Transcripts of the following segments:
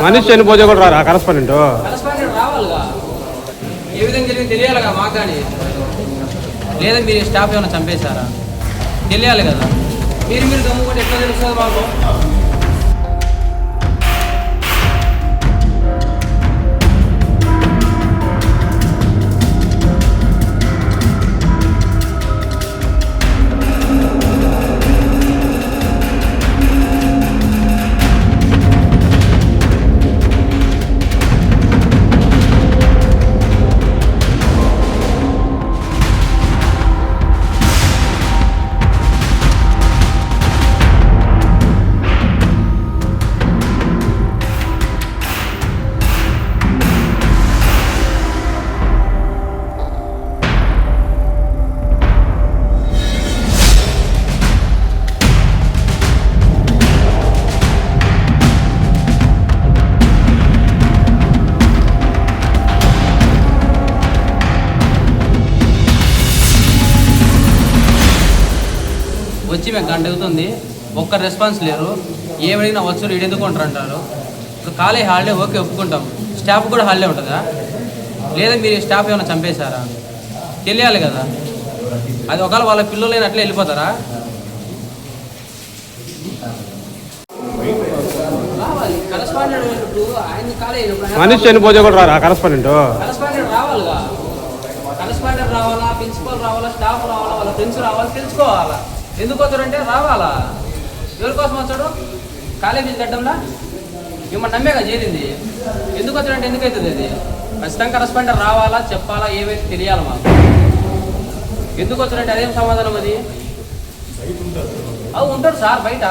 మనిషి చనిపోతే కూడా రారా కరస్పాండెంట్ రావాలిగా. ఏ విధంగా జరిగింది తెలియాలిగా మాకు. కానీ లేదా మీరు స్టాఫ్ ఏమైనా చంపేశారా తెలియాలి కదా. మీరు గమ్ముకుంటే ఎట్లా తెలుస్తుంది మాకు? వచ్చి మేము గంట అవుతుంది, ఒక్క రెస్పాన్స్ లేరు. ఏమడిగినా వచ్చు వీడు ఎందుకు ఉంటారు అంటారు. ఇప్పుడు కాలేజ్ హాలిడే ఓకే ఒప్పుకుంటాం, స్టాఫ్ కూడా హాలిడే ఉంటుందా? లేదా మీరు స్టాఫ్ ఏమైనా చంపేశారా తెలియాలి కదా. అది ఒకవేళ వాళ్ళ పిల్లలు అట్లా వెళ్ళిపోతారా? మనిషి చనిపోతే కూడా రారా కరస్పాండెంట్ రావాలిగా. కరస్పాండెంట్ రావాలా, ప్రిన్సిపల్ రావాలా, స్టాఫ్ రావాలా, వాళ్ళ ఫ్రెండ్స్ రావాలా, తెలుసుకోవాలా. ఎందుకు వచ్చాడంటే రావాలా. ఎవరి కోసం వచ్చాడు? కాలేజీ కట్టడంలా మిమ్మల్ని నమ్మేగా చేరింది. ఎందుకు వచ్చాడంటే ఎందుకు అవుతుంది అది? ఖచ్చితంగా కరస్పాండెంట్ రావాలా, చెప్పాలా, ఏవైతే తెలియాలి మాకు. ఎందుకు వచ్చాడంటే అదేం సమాధానం అది? అవి ఉంటాడు సార్ బయట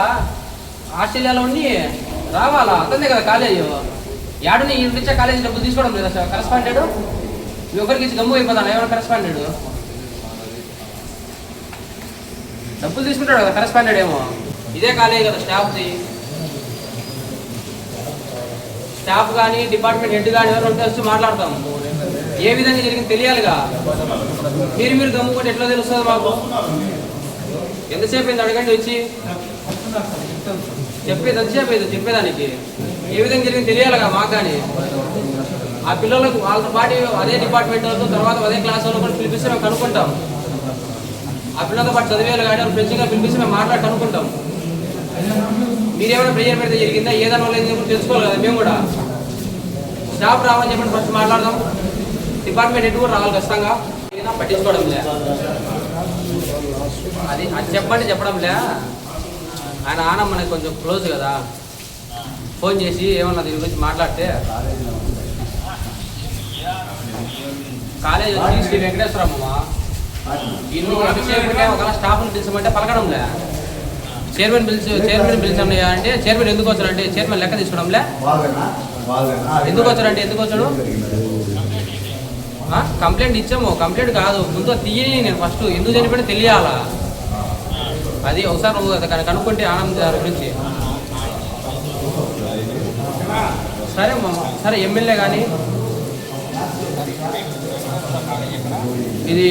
ఆస్ట్రేలియాలో ఉండి రావాలా. అతనే కదా కాలేజీ. యాడుని ఈ నుంచే కాలేజీ డబ్బులు తీసుకోవడం లేదా సార్ కరస్పాండెంట్? మీ ఒకరికి ఇచ్చి గమ్ము అయిపోతాను ఏమైనా కరస్పాండెంట్ డబ్బులు తీసుకుంటాడు కదా కరస్పాండెంట్ ఏమో. ఇదే కాలేజీ కదా స్టాఫ్ది. స్టాఫ్ కానీ డిపార్ట్మెంట్ హెడ్ కానీ ఎవరు ఉంటే వచ్చి మాట్లాడతాం. ఏ విధంగా జరిగింది తెలియాలిగా. మీరు గమ్ముకుంటే ఎట్లా తెలుస్తుంది మాకు? ఎంతసేపు అయింది అడగండి వచ్చి. ఎంతసేపు అయింది చెప్పేదానికి. ఏ విధంగా జరిగింది తెలియాలిగా మాకు. కానీ ఆ పిల్లలకు వాళ్ళతో పాటు అదే డిపార్ట్మెంట్ వాళ్ళతో తర్వాత అదే క్లాస్ వాళ్ళు కూడా పిలిపిస్తే మేము కనుక్కుంటాం. ఆ పిల్లలతో పాటు చదివేయాలి కానీ ఫ్రెండ్స్గా పిలిపిస్తే మేము మాట్లాడి కనుక్కుంటాం. మీరేమైనా ప్రెజర్ పెడితే జరిగిందా, ఏదైనా వల్ల ఏం తెలుసుకోవాలి కదా. మేము కూడా స్టాఫ్ రావాలని చెప్పండి ఫస్ట్ మాట్లాడదాం. డిపార్ట్మెంట్ హెడ్ కూడా రావాలి ఖచ్చితంగా. పట్టించుకోవడం లే అది చెప్పడం లే. ఆయన ఆనం మనకి కొంచెం క్లోజ్ కదా. ఫోన్ చేసి ఏమన్నా దీని గురించి మాట్లాడితే కాలేజ్ వచ్చి శ్రీ వెంకటేశ్వరమ్మ ఇల్లు ఒకవేళ స్టాఫ్ని పిలిచమంటే పలకడంలే. చైర్మన్ పిలిచాం అంటే చైర్మన్ ఎందుకు వచ్చాడంటే చైర్మన్ లెక్క తీసుకోవడంలే. ఎందుకు వచ్చాడు? కంప్లైంట్ ఇచ్చాము. కంప్లైంట్ కాదు ముందు తీయని నేను ఫస్ట్ ఎందుకు చనిపోయినా తెలియాలా. అది ఒకసారి నువ్వు కనుక్కుంటే ఆనంద్ గారి గురించి. సరే ఎమ్మెల్యే కానీ ఇది